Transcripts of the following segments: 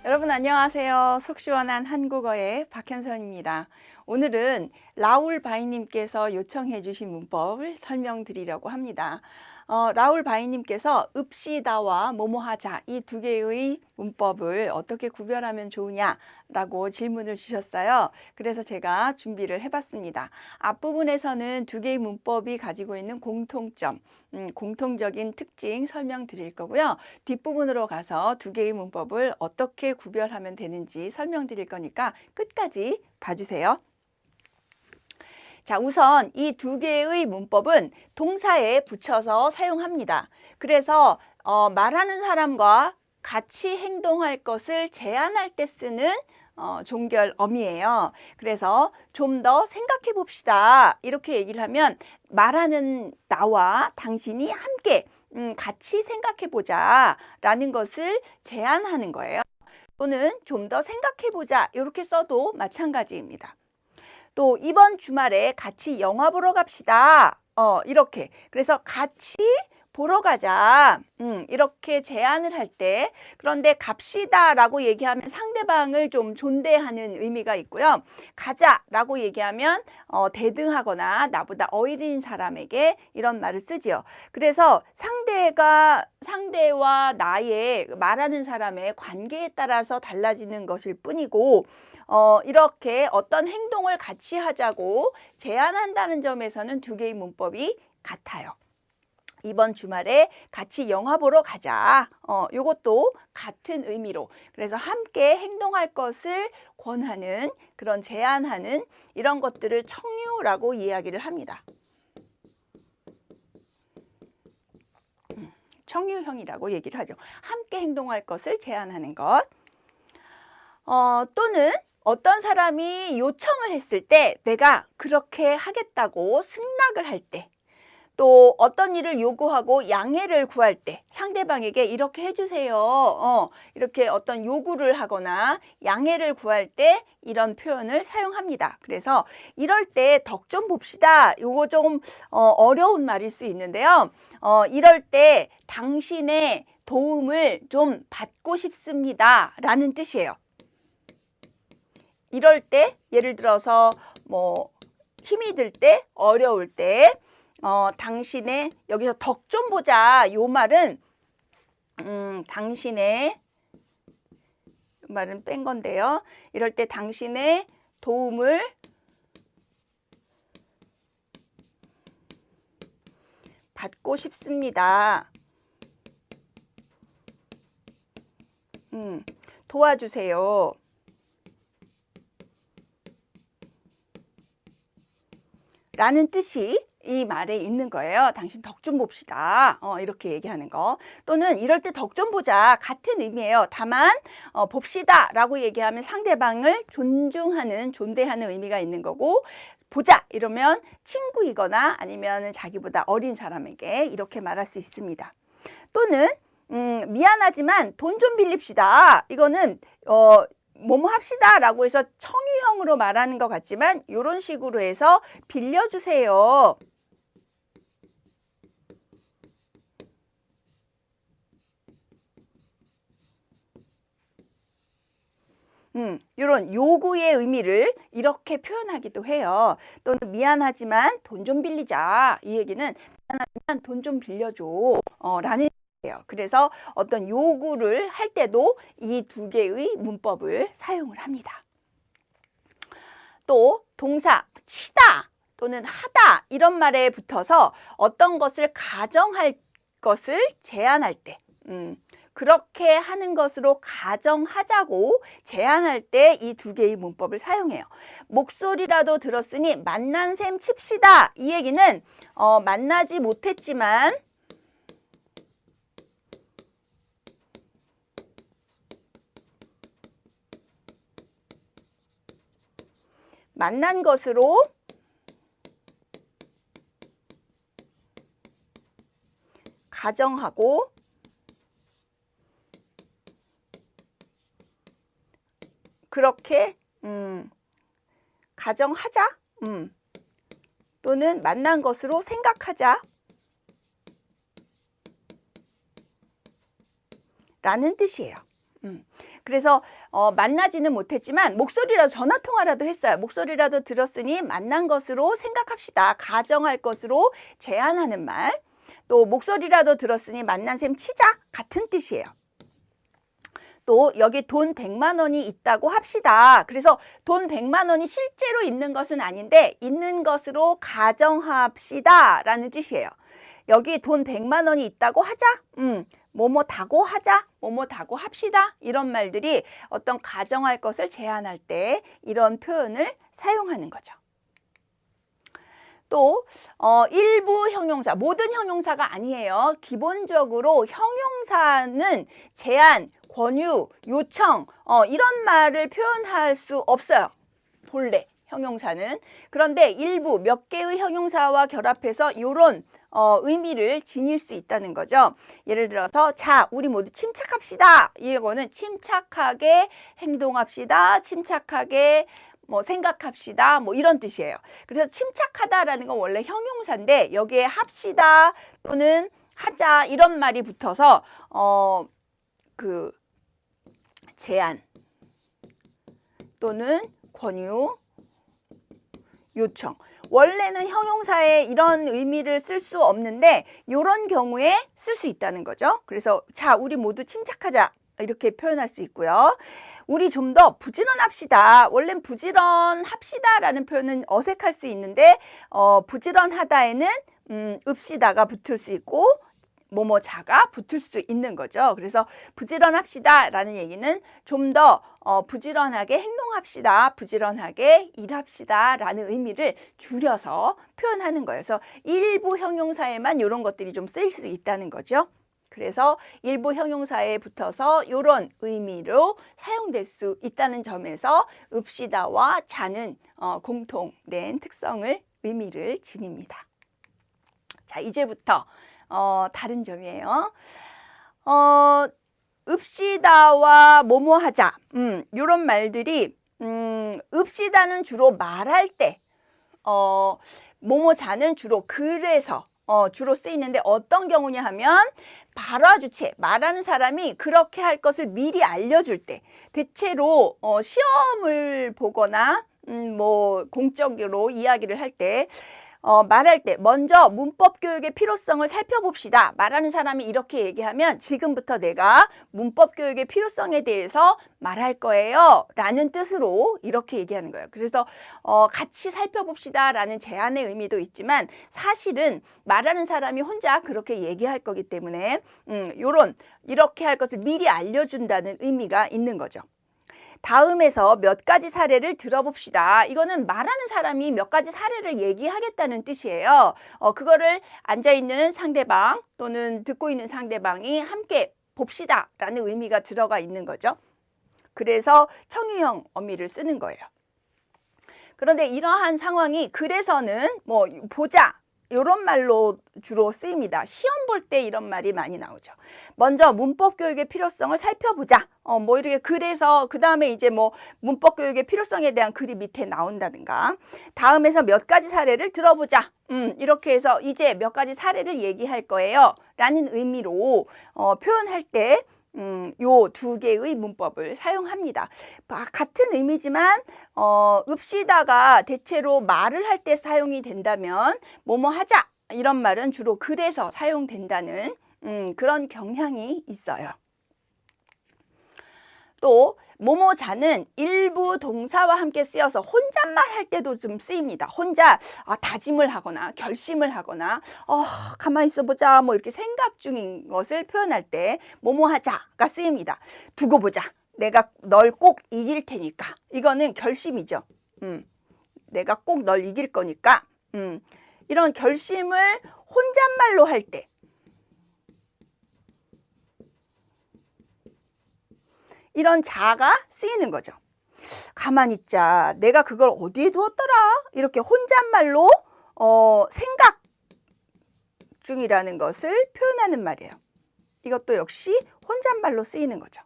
여러분 안녕하세요. 속 시원한 한국어의 박현선입니다. 오늘은 라울 바이님께서 요청해 주신 문법을 설명드리려고 합니다. 라울 바이님께서 읍시다와 뭐뭐하자 이 두 개의 문법을 어떻게 구별하면 좋으냐라고 질문을 주셨어요. 그래서 제가 준비를 해봤습니다. 앞부분에서는 두 개의 문법이 가지고 있는 공통점, 공통적인 특징 설명드릴 거고요. 뒷부분으로 가서 두 개의 문법을 어떻게 구별하면 되는지 설명드릴 거니까 끝까지 봐주세요. 자, 우선 이 두 개의 문법은 동사에 붙여서 사용합니다. 그래서 말하는 사람과 같이 행동할 것을 제안할 때 쓰는 종결어미예요. 그래서 좀 더 생각해 봅시다. 이렇게 얘기를 하면 말하는 나와 당신이 함께 같이 생각해 보자 라는 것을 제안하는 거예요. 또는 좀 더 생각해 보자 이렇게 써도 마찬가지입니다. 또 이번 주말에 같이 영화 보러 갑시다. 이렇게. 그래서 같이 보러 가자. 이렇게 제안을 할 때, 그런데 갑시다 라고 얘기하면 상대방을 좀 존대하는 의미가 있고요. 가자 라고 얘기하면 대등하거나 나보다 어린 사람에게 이런 말을 쓰지요. 그래서 상대와 나의 말하는 사람의 관계에 따라서 달라지는 것일 뿐이고, 이렇게 어떤 행동을 같이 하자고 제안한다는 점에서는 두 개의 문법이 같아요. 이번 주말에 같이 영화 보러 가자. 요것도 같은 의미로. 그래서 함께 행동할 것을 권하는, 그런 제안하는 이런 것들을 청유라고 이야기를 합니다. 청유형이라고 얘기를 하죠. 함께 행동할 것을 제안하는 것. 또는 어떤 사람이 요청을 했을 때 내가 그렇게 하겠다고 승낙을 할 때, 또 어떤 일을 요구하고 양해를 구할 때 상대방에게 이렇게 해주세요. 이렇게 어떤 요구를 하거나 양해를 구할 때 이런 표현을 사용합니다. 그래서 이럴 때 덕 좀 봅시다. 요거 좀 어려운 말일 수 있는데요. 이럴 때 당신의 도움을 좀 받고 싶습니다 라는 뜻이에요. 이럴 때 예를 들어서 뭐 힘이 들 때, 어려울 때 당신의, 여기서 덕 좀 보자 요 말은 당신의 말은 뺀 건데요. 이럴 때 당신의 도움을 받고 싶습니다. 도와주세요. 라는 뜻이 이 말에 있는 거예요. 당신 덕 좀 봅시다. 이렇게 얘기하는 거. 또는 이럴 때 덕 좀 보자. 같은 의미예요. 다만 봅시다 라고 얘기하면 상대방을 존중하는, 존대하는 의미가 있는 거고, 보자 이러면 친구이거나 아니면 자기보다 어린 사람에게 이렇게 말할 수 있습니다. 또는 미안하지만 돈 좀 빌립시다. 이거는 뭐뭐 합시다 라고 해서 청유형으로 말하는 것 같지만 이런 식으로 해서 빌려주세요. 이런 요구의 의미를 이렇게 표현하기도 해요. 또는 미안하지만 돈 좀 빌리자. 이 얘기는 미안하지만 돈 좀 빌려줘 라는 얘기예요. 그래서 어떤 요구를 할 때도 이 두 개의 문법을 사용을 합니다. 또 동사 치다 또는 하다 이런 말에 붙어서 어떤 것을 가정할 것을 제안할 때 그렇게 하는 것으로 가정하자고 제안할 때 이 두 개의 문법을 사용해요. 목소리라도 들었으니 만난 셈 칩시다. 이 얘기는 만나지 못했지만 만난 것으로 가정하고 그렇게 가정하자 또는 만난 것으로 생각하자 라는 뜻이에요. 그래서 만나지는 못했지만 목소리라도 전화 통화라도 했어요. 목소리라도 들었으니 만난 것으로 생각합시다. 가정할 것으로 제안하는 말. 또 목소리라도 들었으니 만난 셈 치자 같은 뜻이에요. 또 여기 돈 100만 원이 있다고 합시다. 그래서 돈 100만 원이 실제로 있는 것은 아닌데 있는 것으로 가정합시다 라는 뜻이에요. 여기 돈 100만 원이 있다고 하자. 뭐뭐다고 하자. 뭐뭐다고 합시다. 이런 말들이 어떤 가정할 것을 제안할 때 이런 표현을 사용하는 거죠. 또 일부 형용사, 모든 형용사가 아니에요. 기본적으로 형용사는 제안, 권유, 요청 이런 말을 표현할 수 없어요. 본래 형용사는. 그런데 일부 몇 개의 형용사와 결합해서 이런 의미를 지닐 수 있다는 거죠. 예를 들어서 자, 우리 모두 침착합시다. 이거는 침착하게 행동합시다. 침착하게 생각합시다. 이런 뜻이에요. 그래서 침착하다라는 건 원래 형용사인데 여기에 합시다 또는 하자 이런 말이 붙어서 그 제안 또는 권유, 요청. 원래는 형용사에 이런 의미를 쓸 수 없는데 이런 경우에 쓸 수 있다는 거죠. 그래서 자, 우리 모두 침착하자. 이렇게 표현할 수 있고요. 우리 좀 더 부지런합시다. 원래는 부지런합시다라는 표현은 어색할 수 있는데 부지런하다에는 읍시다가 붙을 수 있고 뭐뭐자가 붙을 수 있는 거죠. 그래서 부지런합시다라는 얘기는 좀 더 부지런하게 행동합시다. 부지런하게 일합시다라는 의미를 줄여서 표현하는 거예요. 그래서 일부 형용사에만 이런 것들이 좀 쓰일 수 있다는 거죠. 그래서 일부 형용사에 붙어서 이런 의미로 사용될 수 있다는 점에서 읍시다와 자는 공통된 특성을 의미를 지닙니다. 자, 이제부터 다른 점이에요. 읍시다와 뭐뭐하자 이런 말들이 읍시다는 주로 말할 때 뭐뭐자는 주로 그래서 주로 쓰이는데 어떤 경우냐 하면 발화주체, 말하는 사람이 그렇게 할 것을 미리 알려줄 때 대체로 시험을 보거나 공적으로 이야기를 할 때 말할 때 먼저 문법 교육의 필요성을 살펴봅시다. 말하는 사람이 이렇게 얘기하면 지금부터 내가 문법 교육의 필요성에 대해서 말할 거예요 라는 뜻으로 이렇게 얘기하는 거예요. 그래서 같이 살펴봅시다 라는 제안의 의미도 있지만 사실은 말하는 사람이 혼자 그렇게 얘기할 거기 때문에 이렇게 할 것을 미리 알려준다는 의미가 있는 거죠. 다음에서 몇 가지 사례를 들어봅시다. 이거는 말하는 사람이 몇 가지 사례를 얘기하겠다는 뜻이에요. 그거를 앉아있는 상대방 또는 듣고 있는 상대방이 함께 봅시다 라는 의미가 들어가 있는 거죠. 그래서 청유형 어미를 쓰는 거예요. 그런데 이러한 상황이 그래서는 보자 이런 말로 주로 쓰입니다. 시험 볼 때 이런 말이 많이 나오죠. 먼저 문법 교육의 필요성을 살펴보자. 이렇게 그래서 그 다음에 이제 문법 교육의 필요성에 대한 글이 밑에 나온다든가. 다음에서 몇 가지 사례를 들어보자. 이렇게 해서 이제 몇 가지 사례를 얘기할 거예요. 라는 의미로 표현할 때 요 두 개의 문법을 사용합니다. 같은 의미지만 읍시다가 대체로 말을 할 때 사용이 된다면 뭐뭐 하자 이런 말은 주로 그래서 사용된다는 그런 경향이 있어요. 또 뭐뭐자는 일부 동사와 함께 쓰여서 혼잣말 할 때도 좀 쓰입니다. 혼자 다짐을 하거나 결심을 하거나 가만히 있어보자 이렇게 생각 중인 것을 표현할 때 뭐뭐하자가 쓰입니다. 두고 보자. 내가 널 꼭 이길 테니까. 이거는 결심이죠. 내가 꼭 널 이길 거니까. 이런 결심을 혼잣말로 할 때 이런 자가 쓰이는 거죠. 가만히 있자. 내가 그걸 어디에 두었더라? 이렇게 혼잣말로 생각 중이라는 것을 표현하는 말이에요. 이것도 역시 혼잣말로 쓰이는 거죠.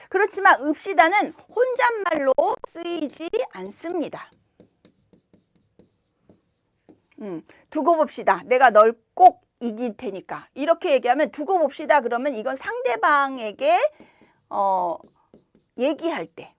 그렇지만 읍시다는 혼잣말로 쓰이지 않습니다. 두고 봅시다. 내가 널 꼭 이길 테니까. 이렇게 얘기하면 두고 봅시다. 그러면 이건 상대방에게 얘기할 때.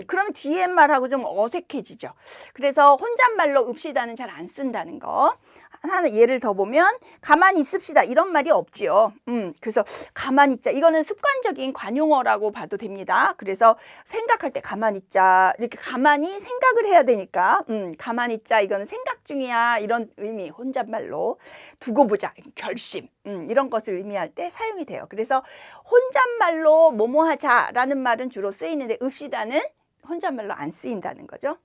그러면 뒤에 말하고 좀 어색해지죠. 그래서 혼잣말로 읍시다는 잘 안 쓴다는 거. 하나 예를 더 보면 가만히 있읍시다 이런 말이 없지요. 그래서 가만히 있자 이거는 습관적인 관용어라고 봐도 됩니다. 그래서 생각할 때 가만히 있자 이렇게 가만히 생각을 해야 되니까 가만히 있자 이거는 생각 중이야 이런 의미 혼잣말로 두고 보자 결심 이런 것을 의미할 때 사용이 돼요. 그래서 혼잣말로 뭐뭐 하자라는 말은 주로 쓰이는데 읍시다는 혼잣말로 안 쓰인다는 거죠.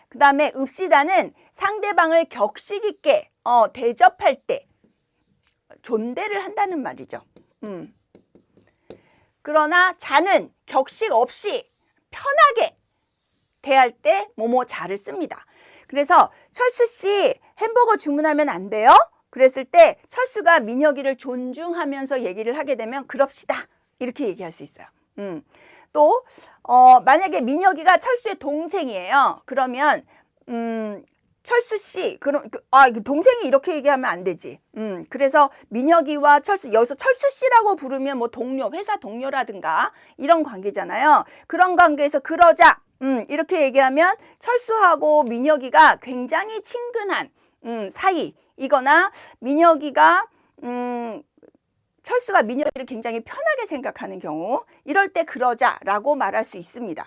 그 다음에 읍시다는 상대방을 격식 있게 대접할 때 존대를 한다는 말이죠. 그러나 자는 격식 없이 편하게 대할 때 뭐뭐 자를 씁니다. 그래서 철수 씨 햄버거 주문하면 안 돼요? 그랬을 때 철수가 민혁이를 존중하면서 얘기를 하게 되면 그럽시다 이렇게 얘기할 수 있어요. 또 만약에 민혁이가 철수의 동생이에요. 그러면 철수 씨 그럼 동생이 이렇게 얘기하면 안 되지. 그래서 민혁이와 철수 여기서 철수 씨라고 부르면 뭐 동료 회사 동료라든가 이런 관계잖아요. 그런 관계에서 그러자 이렇게 얘기하면 철수하고 민혁이가 굉장히 친근한 사이이거나 민혁이가 철수가 민혁이를 굉장히 편하게 생각하는 경우 이럴 때 그러자라고 말할 수 있습니다.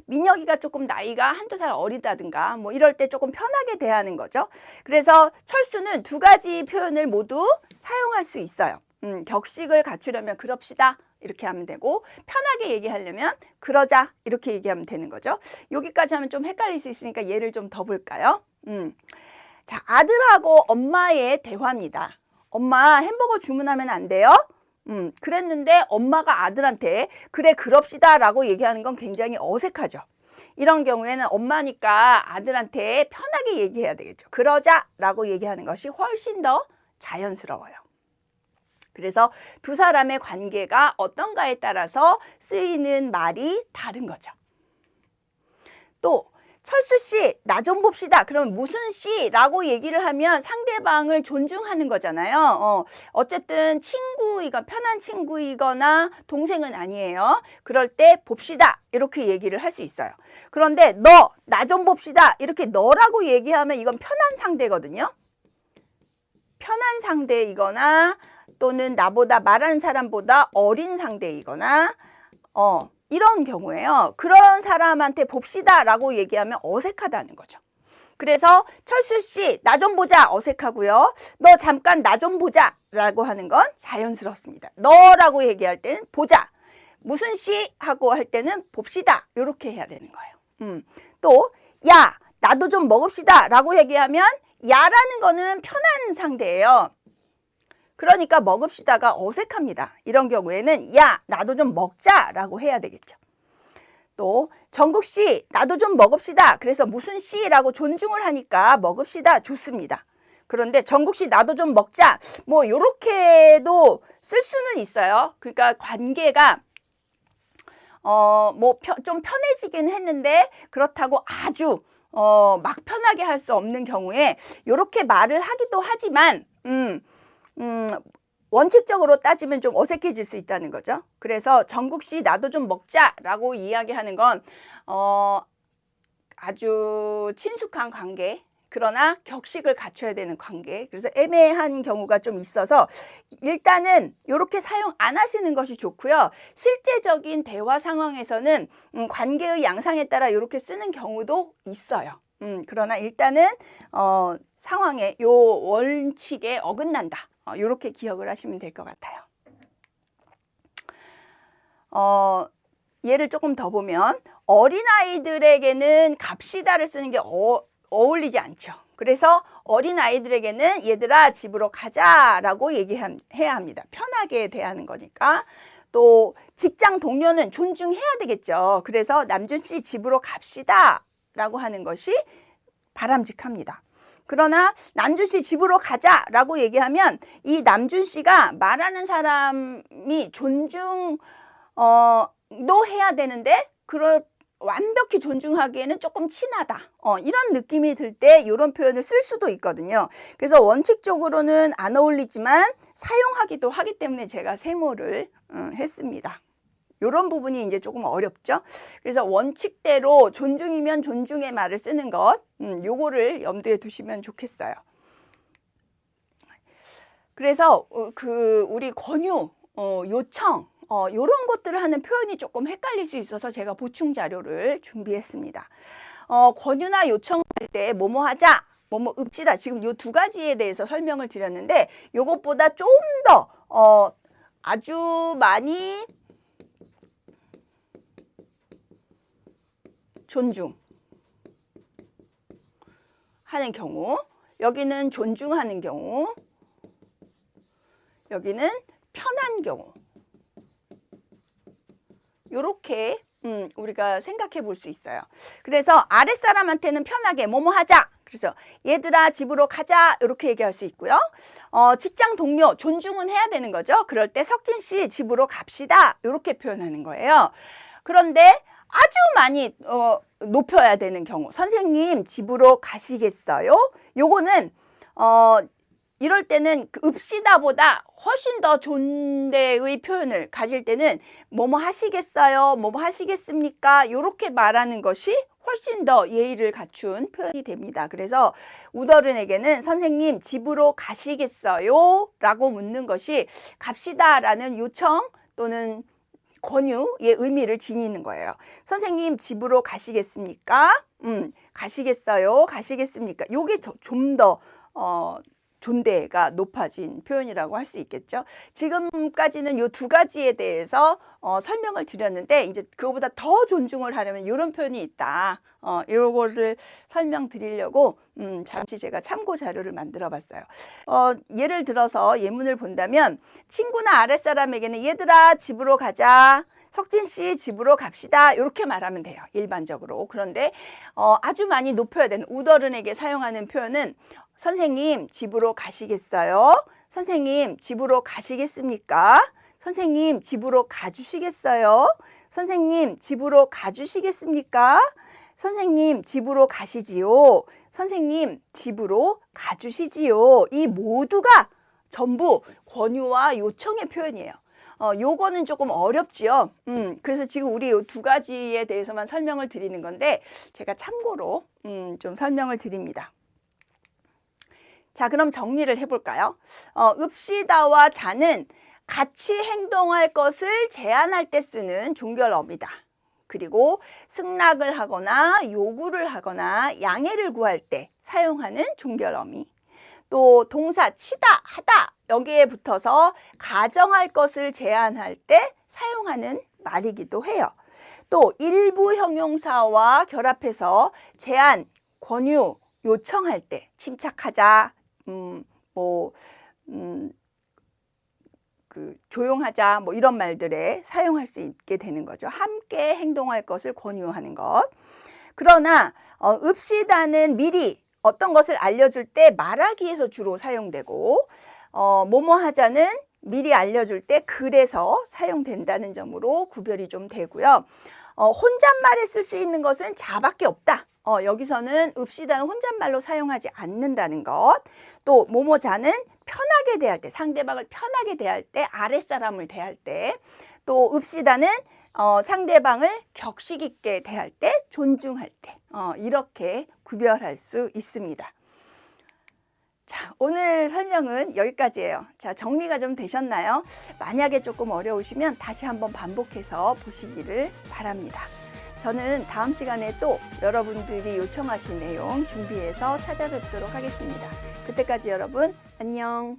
민혁이가 조금 나이가 한두 살 어리다든가 뭐 이럴 때 조금 편하게 대하는 거죠. 그래서 철수는 두 가지 표현을 모두 사용할 수 있어요. 격식을 갖추려면 그럽시다 이렇게 하면 되고 편하게 얘기하려면 그러자 이렇게 얘기하면 되는 거죠. 여기까지 하면 좀 헷갈릴 수 있으니까 예를 좀 더 볼까요? 자, 아들하고 엄마의 대화입니다. 엄마 햄버거 주문하면 안 돼요? 그랬는데 엄마가 아들한테 그래 그럽시다 라고 얘기하는 건 굉장히 어색하죠. 이런 경우에는 엄마니까 아들한테 편하게 얘기해야 되겠죠. 그러자 라고 얘기하는 것이 훨씬 더 자연스러워요. 그래서 두 사람의 관계가 어떤가에 따라서 쓰이는 말이 다른 거죠. 또 철수 씨, 나 좀 봅시다. 그러면 무슨 씨라고 얘기를 하면 상대방을 존중하는 거잖아요. 어쨌든 편한 친구이거나 동생은 아니에요. 그럴 때 봅시다. 이렇게 얘기를 할 수 있어요. 그런데 나 좀 봅시다. 이렇게 너라고 얘기하면 이건 편한 상대거든요. 편한 상대이거나 또는 나보다 말하는 사람보다 어린 상대이거나 이런 경우에요. 그런 사람한테 봅시다 라고 얘기하면 어색하다는 거죠. 그래서 철수 씨, 나 좀 보자 어색하고요. 너 잠깐 나 좀 보자 라고 하는 건 자연스럽습니다. 너라고 얘기할 때는 보자. 무슨 씨 하고 할 때는 봅시다. 이렇게 해야 되는 거예요. 또 야, 나도 좀 먹읍시다 라고 얘기하면 야라는 거는 편한 상대예요. 그러니까 먹읍시다가 어색합니다. 이런 경우에는 야, 나도 좀 먹자라고 해야 되겠죠. 또 정국 씨, 나도 좀 먹읍시다. 그래서 무슨 씨라고 존중을 하니까 먹읍시다 좋습니다. 그런데 정국 씨, 나도 좀 먹자. 뭐 이렇게도 쓸 수는 있어요. 그러니까 관계가 좀 편해지긴 했는데 그렇다고 아주 막 편하게 할 수 없는 경우에 이렇게 말을 하기도 하지만 원칙적으로 따지면 좀 어색해질 수 있다는 거죠. 그래서 정국 씨 나도 좀 먹자라고 이야기하는 건 아주 친숙한 관계, 그러나 격식을 갖춰야 되는 관계, 그래서 애매한 경우가 좀 있어서 일단은 이렇게 사용 안 하시는 것이 좋고요. 실제적인 대화 상황에서는 관계의 양상에 따라 이렇게 쓰는 경우도 있어요. 그러나 일단은 상황에 요 원칙에 어긋난다. 이렇게 기억을 하시면 될 것 같아요. 예를 조금 더 보면 어린아이들에게는 갑시다를 쓰는 게 어울리지 않죠. 그래서 어린아이들에게는 얘들아 집으로 가자라고 얘기해야 합니다. 편하게 대하는 거니까. 또 직장 동료는 존중해야 되겠죠. 그래서 남준 씨 집으로 갑시다 라고 하는 것이 바람직합니다. 그러나 남준 씨 집으로 가자라고 얘기하면 이 남준 씨가 말하는 사람이 존중도 해야 되는데 완벽히 존중하기에는 조금 친하다. 이런 느낌이 들 때 이런 표현을 쓸 수도 있거든요. 그래서 원칙적으로는 안 어울리지만 사용하기도 하기 때문에 제가 세모를 했습니다. 이런 부분이 이제 조금 어렵죠. 그래서 원칙대로 존중이면 존중의 말을 쓰는 것, 요거를 염두에 두시면 좋겠어요. 그래서 우리 권유, 요청, 요런 것들을 하는 표현이 조금 헷갈릴 수 있어서 제가 보충 자료를 준비했습니다. 권유나 요청할 때 뭐뭐 하자, 뭐뭐 읍시다. 지금 요 두 가지에 대해서 설명을 드렸는데 요것보다 좀 더 아주 많이 존중하는 경우, 여기는 존중하는 경우, 여기는 편한 경우, 요렇게 우리가 생각해 볼 수 있어요. 그래서 아랫사람한테는 편하게 뭐뭐 하자. 그래서 얘들아 집으로 가자 이렇게 얘기할 수 있고요. 직장 동료 존중은 해야 되는 거죠. 그럴 때 석진 씨 집으로 갑시다 이렇게 표현하는 거예요. 그런데 아주 많이 높여야 되는 경우, 선생님 집으로 가시겠어요? 요거는 이럴 때는 읍시다보다 훨씬 더 존대의 표현을 가질 때는 뭐뭐 하시겠어요? 뭐뭐 하시겠습니까? 이렇게 말하는 것이 훨씬 더 예의를 갖춘 표현이 됩니다. 그래서 우더른에게는 선생님 집으로 가시겠어요? 라고 묻는 것이 갑시다 라는 요청 또는 권유의 의미를 지니는 거예요. 선생님 집으로 가시겠습니까? 가시겠어요? 가시겠습니까? 요게 좀 더 존대가 높아진 표현이라고 할 수 있겠죠. 지금까지는 요 두 가지에 대해서 설명을 드렸는데 이제 그거보다 더 존중을 하려면 이런 표현이 있다. 이거를 설명드리려고 잠시 제가 참고 자료를 만들어 봤어요. 예를 들어서 예문을 본다면 친구나 아랫사람에게는 얘들아 집으로 가자. 석진 씨 집으로 갑시다. 이렇게 말하면 돼요. 일반적으로. 그런데 아주 많이 높여야 되는 우더른에게 사용하는 표현은 선생님 집으로 가시겠어요? 선생님 집으로 가시겠습니까? 선생님 집으로 가주시겠어요? 선생님 집으로 가주시겠습니까? 선생님 집으로 가시지요. 선생님 집으로 가주시지요. 이 모두가 전부 권유와 요청의 표현이에요. 요거는 조금 어렵지요. 그래서 지금 우리 요 두 가지에 대해서만 설명을 드리는 건데 제가 참고로 좀 설명을 드립니다. 자, 그럼 정리를 해볼까요? 읍시다와 자는 같이 행동할 것을 제안할 때 쓰는 종결어입니다. 그리고 승낙을 하거나 요구를 하거나 양해를 구할 때 사용하는 종결어미. 또 동사 치다, 하다 여기에 붙어서 가정할 것을 제안할 때 사용하는 말이기도 해요. 또 일부 형용사와 결합해서 제안, 권유, 요청할 때 침착하자, 조용하자 뭐 이런 말들에 사용할 수 있게 되는 거죠. 함께 행동할 것을 권유하는 것. 그러나 읍시다는 미리 어떤 것을 알려줄 때 말하기에서 주로 사용되고 뭐뭐 하자는 미리 알려줄 때 그래서 사용된다는 점으로 구별이 좀 되고요. 혼잣말에 쓸 수 있는 것은 자밖에 없다. 여기서는 읍시다는 혼잣말로 사용하지 않는다는 것. 또 뭐뭐자는 편하게 대할 때, 상대방을 편하게 대할 때, 아랫사람을 대할 때. 또 읍시다는 상대방을 격식 있게 대할 때, 존중할 때. 이렇게 구별할 수 있습니다. 자, 오늘 설명은 여기까지예요. 자, 정리가 좀 되셨나요? 만약에 조금 어려우시면 다시 한번 반복해서 보시기를 바랍니다. 저는 다음 시간에 또 여러분들이 요청하신 내용 준비해서 찾아뵙도록 하겠습니다. 그때까지 여러분 안녕.